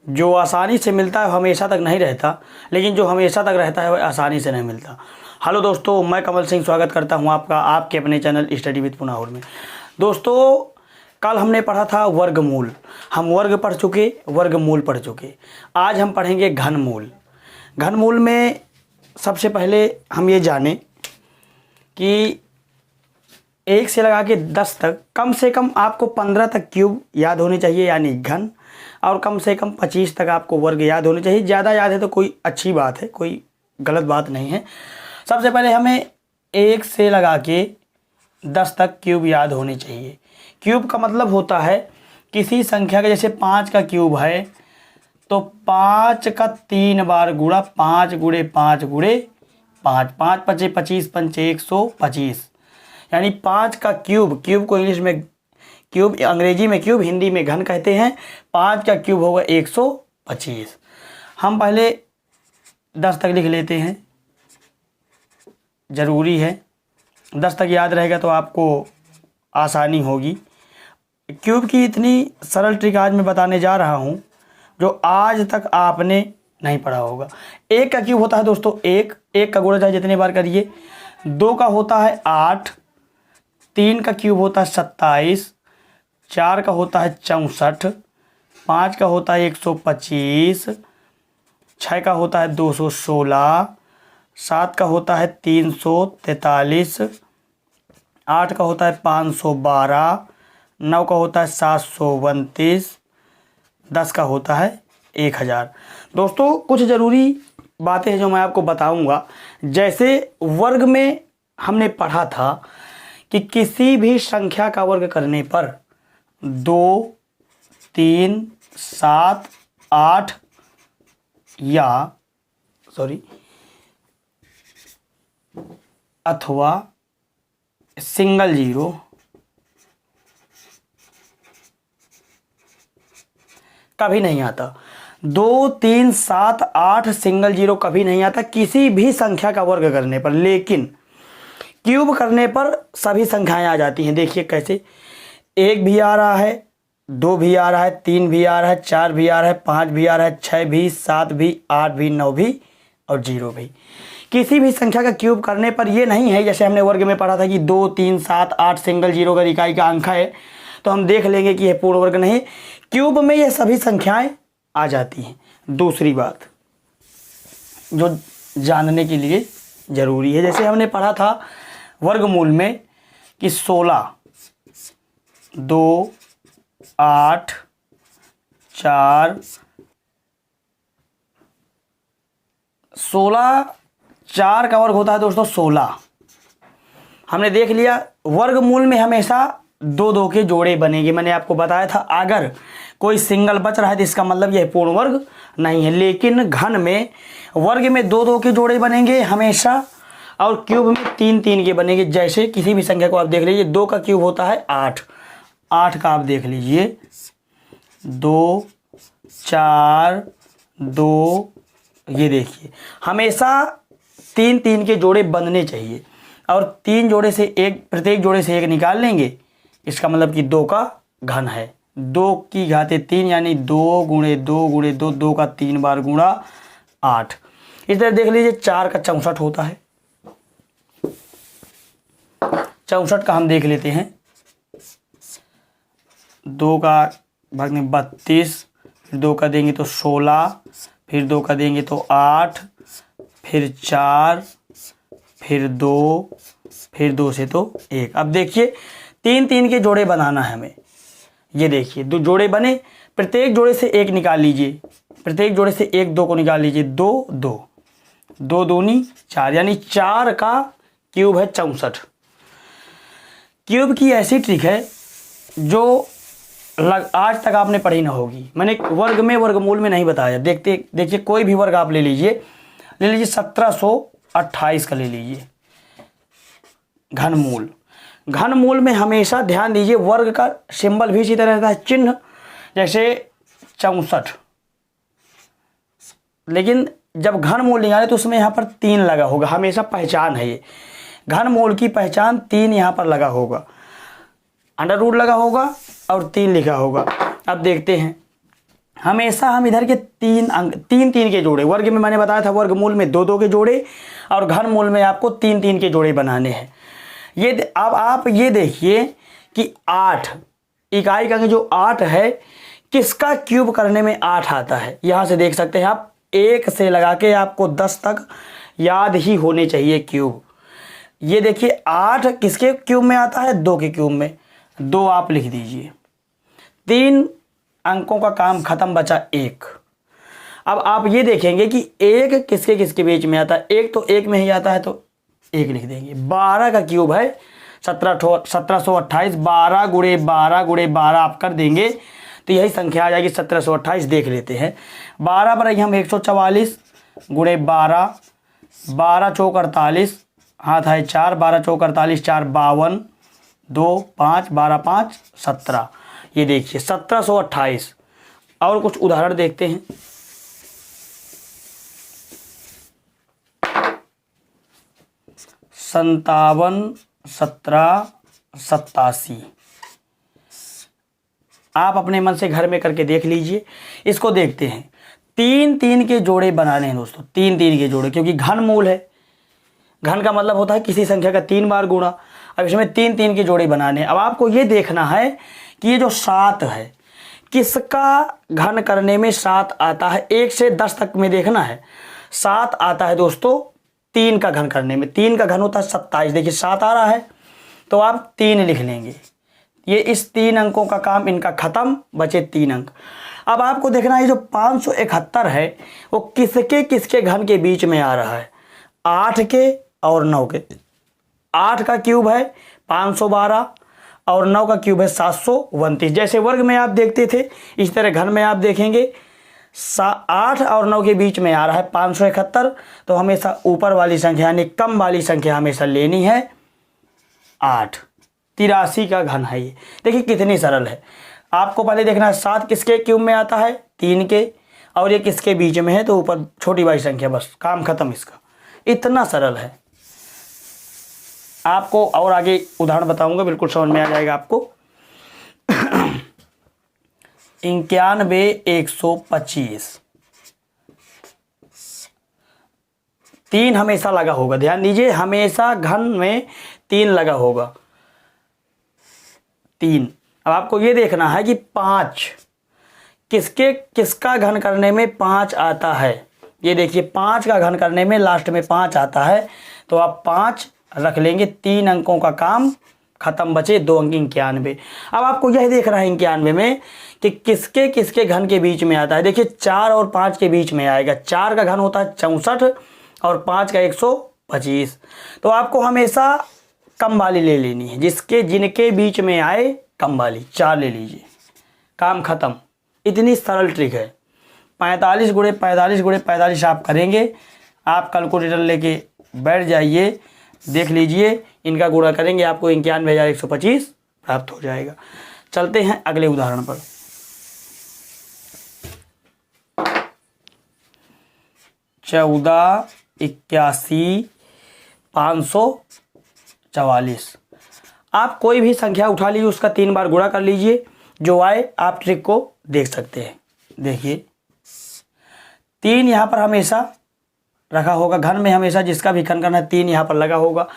जो आसानी से मिलता है हमेशा तक नहीं रहता, लेकिन जो हमेशा तक रहता है वह आसानी से नहीं मिलता। हेलो दोस्तों, मैं कमल सिंह स्वागत करता हूं आपका आपके अपने चैनल स्टडी विद पुनाहुर में। दोस्तों, कल हमने पढ़ा था वर्गमूल। हम वर्ग पढ़ चुके, वर्गमूल पढ़ चुके। आज हम पढ़ेंगे घनमूल। घनमूल में सबसे पहले हम ये जानें कि 1 से लगा के 10 तक कम से कम आपको 15 तक क्यूब याद होने चाहिए, यानी घन, और कम से कम 25 तक आपको वर्ग याद होने चाहिए। ज़्यादा याद है तो कोई अच्छी बात है, कोई गलत बात नहीं है। सबसे पहले हमें 1 से लगा के 10 तक क्यूब याद होने चाहिए। क्यूब का मतलब होता है किसी संख्या का, जैसे 5 का क्यूब है तो 5 का 3 बार गुणा, 5 गुणे 5 गुणे 5, 5 पचे 25, पंचे 125, यानी 5 का क्यूब। क्यूब को इंग्लिश में क्यूब, अंग्रेजी में क्यूब, हिंदी में घन कहते हैं। 5 का क्यूब होगा 125। हम पहले 10 तक लिख लेते हैं, ज़रूरी है। 10 तक याद रहेगा तो आपको आसानी होगी। क्यूब की इतनी सरल ट्रिक आज मैं बताने जा रहा हूँ जो आज तक आपने नहीं पढ़ा होगा। 1 का क्यूब होता है दोस्तों 1 का गुणा चाहे जितने बार करिए। 2 का होता है 8, 3 का क्यूब होता है 27, 4 का होता है 64, 5 का होता है 125, 6 का होता है 216, 7 का होता है 343, 8 का होता है 512, 9 का होता है 729, 10 का होता है 1000। दोस्तों, कुछ ज़रूरी बातें हैं जो मैं आपको बताऊंगा। जैसे वर्ग में हमने पढ़ा था कि किसी भी संख्या का वर्ग करने पर 2, 3, 7, 8 अथवा सिंगल जीरो कभी नहीं आता। 2, 3, 7, 8 सिंगल जीरो कभी नहीं आता किसी भी संख्या का वर्ग करने पर। लेकिन क्यूब करने पर सभी संख्याएं आ जाती हैं। देखिए कैसे, 1 भी आ रहा है, 2 भी आ रहा है, 3 भी आ रहा है, 4 भी आ रहा है, 5 भी आ रहा है, 6 भी, 7 भी, 8 भी, 9 भी और 0 भी। किसी भी संख्या का क्यूब करने पर ये नहीं है, जैसे हमने वर्ग में पढ़ा था कि 2, 3, 7, 8 सिंगल जीरो का इकाई का अंक है तो हम देख लेंगे कि यह पूर्ण वर्ग नहीं। क्यूब में ये सभी संख्याएं आ जाती हैं। दूसरी बात जो जानने के लिए ज़रूरी है, जैसे हमने पढ़ा था वर्गमूल में कि 16, 2, 8, 4, 16, 4 का वर्ग होता है दोस्तों 16। हमने देख लिया वर्गमूल में हमेशा 2 के जोड़े बनेंगे। मैंने आपको बताया था अगर कोई सिंगल बच रहा है तो इसका मतलब यह पूर्ण वर्ग नहीं है। लेकिन घन में वर्ग में 2 के जोड़े बनेंगे हमेशा, और क्यूब में 3 के बनेंगे। जैसे किसी भी संख्या को आप देख लीजिए, 2 का क्यूब होता है 8, 8 का आप देख लीजिए 2, 4, 2, ये देखिए हमेशा 3 के जोड़े बनने चाहिए। और 3 जोड़े से एक, प्रत्येक जोड़े से एक निकाल लेंगे, इसका मतलब कि 2 का घन है। 2 की घाते 3 यानी 2 गुणे 2 गुणे 2, 2 का 3 बार गुणा 8। इस तरह देख लीजिए 4 का 64 होता है। 64 का हम देख लेते हैं, 2 का भाग में 32, फिर 2 का देंगे तो 16, फिर 2 का देंगे तो 8, फिर 4, फिर 2, फिर 2 से तो 1। अब देखिए 3 के जोड़े बनाना है हमें। ये देखिए 2 जोड़े बने, प्रत्येक जोड़े से 1 निकाल लीजिए, प्रत्येक जोड़े से 1 2 को निकाल लीजिए। 2 2, 2 दूनी 4, यानी 4 का क्यूब है 64। क्यूब की ऐसी ट्रिक है जो आज तक आपने पढ़ी ना होगी। मैंने वर्ग में, वर्गमूल में नहीं बताया। देखिए कोई भी वर्ग आप ले लीजिए 1728 का ले लीजिए घनमूल। घनमूल में हमेशा ध्यान दीजिए वर्ग का सिंबल भी इसी तरह रहता है, चिन्ह, जैसे 64। लेकिन जब घनमूल निकाले तो उसमें यहाँ पर 3 लगा होगा, हमेशा पहचान है ये। घनमूल की पहचान 3 यहाँ पर लगा होगा, अंडर रूट लगा होगा और 3 लिखा होगा। अब देखते हैं हमेशा हम इधर के तीन अंक तीन तीन के जोड़े, वर्ग में मैंने बताया था वर्गमूल में दो दो के जोड़े और घनमूल में आपको तीन तीन के जोड़े बनाने हैं। ये अब आप ये देखिए कि 8 इकाई का जो 8 है किसका क्यूब करने में 8 आता है, यहाँ से देख सकते हैं आप। 1 से लगा के आपको 10 तक याद ही होने चाहिए क्यूब। ये देखिए 8 किसके क्यूब में आता है, 2 के क्यूब में, 2 आप लिख दीजिए। 3 अंकों का काम खत्म, बचा 1। अब आप ये देखेंगे कि 1 किसके किसके बीच में आता है, 1 तो 1 में ही आता है तो 1 लिख देंगे। 12 का क्यूब है 1728, 12 गुणे 12 गुणे 12 आप कर देंगे तो यही संख्या आ जाएगी 1728। देख लेते हैं 12 पर हम 144 गुणे 12, 12 चौक 48, हाथ है 4, 12 चौक 48, 4 52, 2 5, 12 5 17। ये देखिए 1728। और कुछ उदाहरण देखते हैं। 57, 17, 87। आप अपने मन से घर में करके देख लीजिए। इसको देखते हैं, 3 3 के जोड़े बनाने हैं दोस्तों, 3 3 के जोड़े, क्योंकि घन मूल है। घन का मतलब होता है किसी संख्या का 3 बार गुणा। अब इसमें 3 3 के जोड़े बनाने हैं। अब आपको ये देखना है कि ये जो 7 है किसका घन करने में 7 आता है। 1 से 10 तक में देखना है। 7 आता है दोस्तों 3 का घन करने में। 3 का घन होता है 27। देखिए 7 आ रहा है तो आप 3 लिख लेंगे। ये इस 3 अंकों का काम इनका खत्म, बचे 3 अंक। अब आपको देखना है जो 571 है वो किसके किसके घन के बीच में आ रहा है, 8 के और 9 के। 8 का क्यूब है 512 और 9 का क्यूब है 729। जैसे वर्ग में आप देखते थे इस तरह घन में आप देखेंगे 8 और 9 के बीच में आ रहा है 571। तो हमेशा ऊपर वाली संख्या यानी कम वाली संख्या हमेशा लेनी है 8। 83 का घन है ये। देखिए कितनी सरल है। आपको पहले देखना है 7 किसके क्यूब में आता है, 3 के, और ये किसके बीच में है तो ऊपर छोटी वाली संख्या, बस काम खत्म इसका। इतना सरल है। आपको और आगे उदाहरण बताऊंगा, बिल्कुल समझ में आ जाएगा आपको। 91, 125। 3 हमेशा लगा होगा, ध्यान दीजिए, हमेशा घन में 3 लगा होगा, 3। अब आपको ये देखना है कि 5 किसका घन करने में 5 आता है। ये देखिए 5 का घन करने में लास्ट में 5 आता है तो आप 5 रख लेंगे। 3 अंकों का काम खत्म, बचे 2 अंक 91। अब आपको यह देखना है 91 में कि किसके किसके घन के बीच में आता है। देखिए 4 और 5 के बीच में आएगा। 4 का घन होता है 64 और 5 का 125। तो आपको हमेशा कम वाली ले लेनी है, जिनके बीच में आए कम वाली। 4 ले लीजिए, काम खत्म। इतनी सरल ट्रिक है। 45 गुणे 45 गुणे 45 आप करेंगे। आप कैलकुलेटर लेके बैठ जाइए, देख लीजिए, इनका गुणा करेंगे आपको 91,125 प्राप्त हो जाएगा। चलते हैं अगले उदाहरण पर। चौदह 81 544। आप कोई भी संख्या उठा लीजिए, उसका 3 बार गुणा कर लीजिए, जो आए आप ट्रिक को देख सकते हैं। देखिए 3 यहाँ पर हमेशा रखा होगा, घन में हमेशा जिसका भी घन करना है 3 यहाँ पर लगा होगा।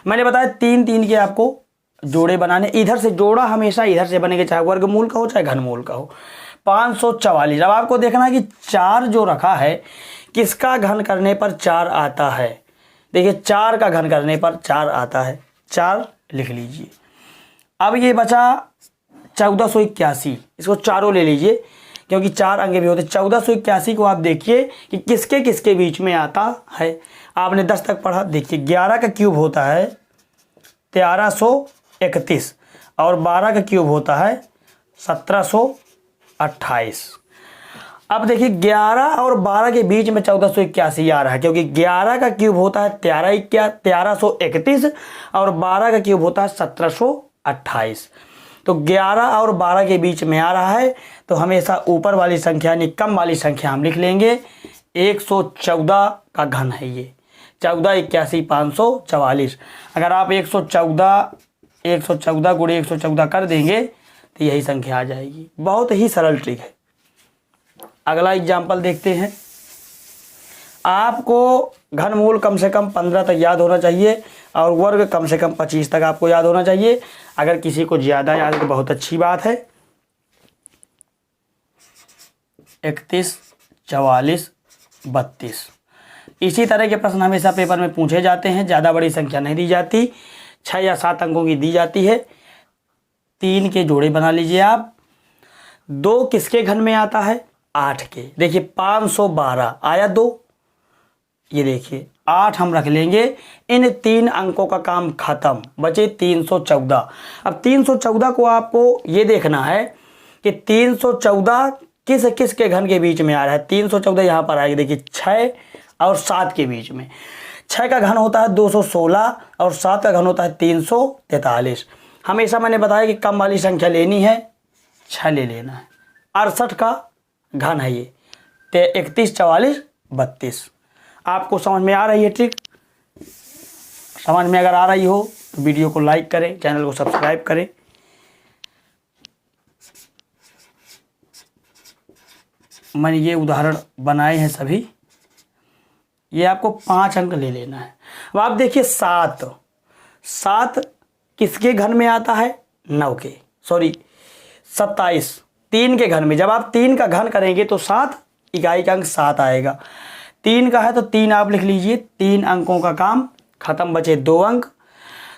मैंने बताया 3 3 के आपको जोड़े बनाने। इधर से जोड़ा हमेशा इधर से बनेगा, चाहे वर्गमूल का हो चाहे घनमूल का हो। 544। अब आपको देखना है कि 4 जो रखा है किसका घन करने पर 4 आता है। देखिए 4 का घन करने पर 4 आता है, 4 लिख लीजिए। अब ये बचा 1481। इसको चारों ले लीजिए क्योंकि 4 अंक भी होते। 1481 को आप देखिए कि किसके किसके बीच में आता है। आपने 10 तक पढ़ा। देखिए 11 का क्यूब होता है 1331 और 12 का क्यूब होता है 1728। अब देखिए 11 और 12 के बीच में 1481 आ रहा है, क्योंकि 11 का क्यूब होता है 1331 और 12 का क्यूब होता है 1728। तो 11 और 12 के बीच में आ रहा है तो हमेशा ऊपर वाली संख्या यानी कम वाली संख्या हम लिख लेंगे। 114 का घन है ये, 14 81 544। अगर आप 114 गुणे 114 कर देंगे तो यही संख्या आ जाएगी। बहुत ही सरल ट्रिक है। अगला एग्जाम्पल देखते हैं। आपको घनमूल कम से कम 15 तक याद होना चाहिए और वर्ग कम से कम 25 तक आपको याद होना चाहिए। अगर किसी को ज़्यादा याद है तो बहुत अच्छी बात है। 31, 44, 32 इसी तरह के प्रश्न हमेशा पेपर में पूछे जाते हैं। ज़्यादा बड़ी संख्या नहीं दी जाती, 6 या 7 अंकों की दी जाती है। 3 के जोड़े बना लीजिए आप। 2 किसके घन में आता है? 8 के। देखिए 512 आया 2, ये देखिए 8 हम रख लेंगे। इन 3 अंकों का काम खत्म, बचे 314। अब 314 को आपको ये देखना है कि 314 किस किस के घन के बीच में आ रहा है। 314 यहाँ पर आएगी, देखिए 6 और 7 के बीच में। 6 का घन होता है 216 और 7 का घन होता है 343। हमेशा मैंने बताया कि कम वाली संख्या लेनी है, 6 ले लेना है। 68 का घन है ये, 31, 44, 32। आपको समझ में आ रही है ट्रिक? समझ में अगर आ रही हो तो वीडियो को लाइक करें, चैनल को सब्सक्राइब करें। मैंने ये उदाहरण बनाए हैं सभी। ये आपको 5 अंक ले लेना है। अब आप देखिए 7 किसके घन में आता है? 9 के, सॉरी 27 3 के घन में। जब आप 3 का घन करेंगे तो 7 इकाई का अंक 7 आएगा। 3 का है तो 3 आप लिख लीजिए। 3 अंकों का काम खत्म, बचे 2 अंक।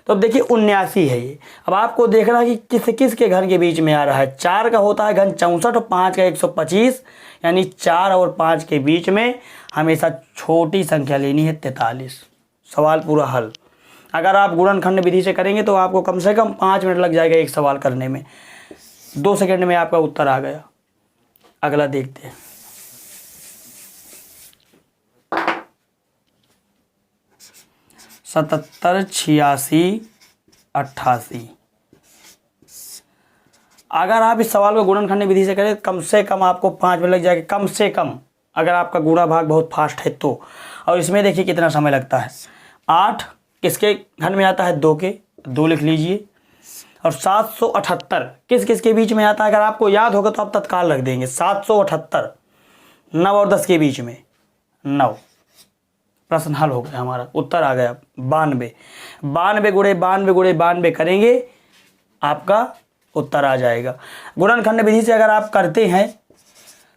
तो अब देखिए 79 है ये। अब आपको देखना है कि किस किस के घन के बीच में आ रहा है। 4 का होता है घन 64 और 5 का 125, यानी 4 और 5 के बीच में हमेशा छोटी संख्या लेनी है 43। सवाल पूरा हल। अगर आप गुणनखंड विधि से करेंगे तो आपको कम से कम 5 मिनट लग जाएगा एक सवाल करने में। 2 सेकंड में आपका उत्तर आ गया। अगला देखते हैं। 77, 86, 88। अगर आप इस सवाल को गुणनखंड विधि से करें कम से कम आपको 5 मिनट लग जाएगा, कम से कम, अगर आपका गुणा भाग बहुत फास्ट है तो। और इसमें देखिए कितना समय लगता है। 8 किसके घन में आता है? 2 के, 2 लिख लीजिए। और 778 किस किस के बीच में आता है? अगर आपको याद होगा तो आप तत्काल रख देंगे। 778 9 और 10 के बीच में 9। प्रश्न हल हो गया, हमारा उत्तर आ गया 92। 92 गुणे 92 गुणे 92 करेंगे, आपका उत्तर आ जाएगा। गुणनखंड विधि से अगर आप करते हैं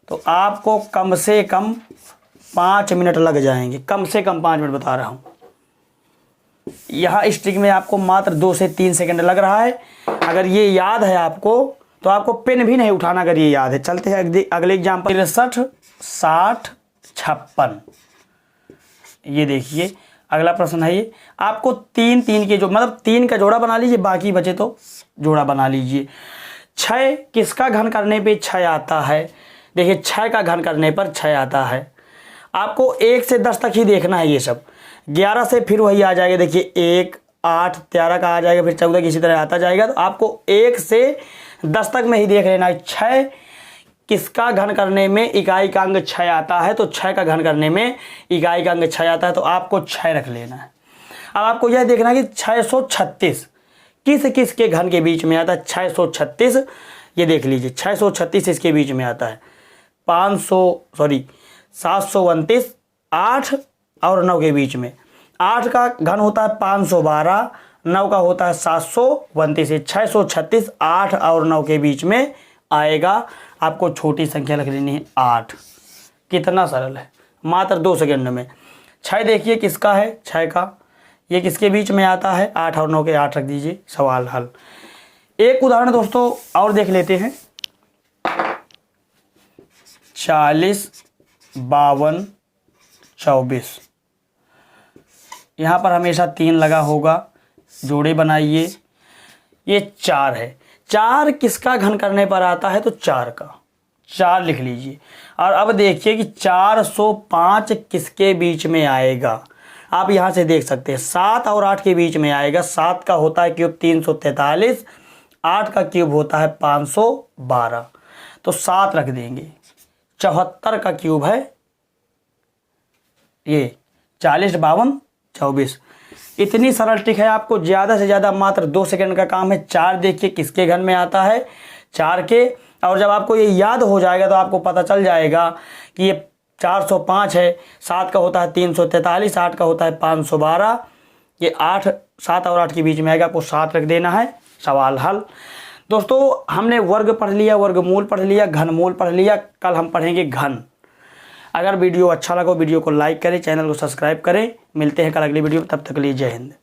तो आपको कम से कम 5 मिनट लग जाएंगे, कम से कम 5 मिनट बता रहा हूँ। यहाँ इस ट्रिक में आपको मात्र 2 से 3 सेकंड लग रहा है। अगर ये याद है आपको तो आपको पेन भी नहीं उठाना, अगर ये याद है। चलते हैं अगले एग्जाम्पल। 63, 60, 56। ये देखिए अगला प्रश्न है ये। आपको 3 के जो मतलब 3 का जोड़ा बना लीजिए, बाकी बचे तो जोड़ा बना लीजिए। 6 किसका घन करने पे 6 आता है? देखिए 6 का घन करने पर 6 आता है। आपको 1 से 10 तक ही देखना है ये सब। 11 से फिर वही आ जाएगा। देखिए 1, 8, 13 का आ जाएगा, फिर 14 इसी तरह आता जाएगा। तो आपको 1 से 10 तक में ही देख लेना है। 6 किसका घन करने में इकाई का अंक 6 आता है? तो 6 का घन करने में इकाई का अंक 6 आता है, तो आपको 6 रख लेना है। अब आपको यह देखना है कि 636 किस किस के घन के बीच में आता है? 636 ये देख लीजिए, 636 इसके बीच में आता है। 729 8 और 9 के बीच में। 8 का घन होता है 512, 9 का होता है 729। 636 8 और 9 के बीच में आएगा। आपको छोटी संख्या लिख लेनी है 8। कितना सरल है, मात्र 2 सेकंड में। 6 देखिए किसका है? 6 का ये किसके बीच में आता है? 8 और 9 के 8 रख दीजिए, सवाल हल। एक उदाहरण दोस्तों और देख लेते हैं। 40, 52, 24। यहाँ पर हमेशा 3 लगा होगा, जोड़े बनाइए। ये 4 है। 4 किसका घन करने पर आता है? तो 4 का, 4 लिख लीजिए। और अब देखिए कि 405 किसके बीच में आएगा? आप यहाँ से देख सकते हैं 7 और 8 के बीच में आएगा। 7 का होता है क्यूब 343, 8 का क्यूब होता है 512, तो 7 रख देंगे। 74 का क्यूब है ये, 40, 52, 24। इतनी सरल ट्रिक है। आपको ज़्यादा से ज़्यादा मात्र 2 सेकंड का काम है। 4 देखिए किसके घन में आता है? 4 के। और जब आपको ये याद हो जाएगा तो आपको पता चल जाएगा कि ये 405 है, 7 का होता है 343, 8 का होता है 512, ये 8, 7 और 8 के बीच में आएगा, आपको 7 रख देना है। सवाल हल। दोस्तों हमने वर्ग पढ़ लिया, वर्गमूल पढ़ लिया, घनमूल पढ़ लिया, कल हम पढ़ेंगे घन। अगर वीडियो अच्छा लगा वीडियो को लाइक करें, चैनल को सब्सक्राइब करें। मिलते हैं कल अगली वीडियो में, तब तक के लिए जय हिंद।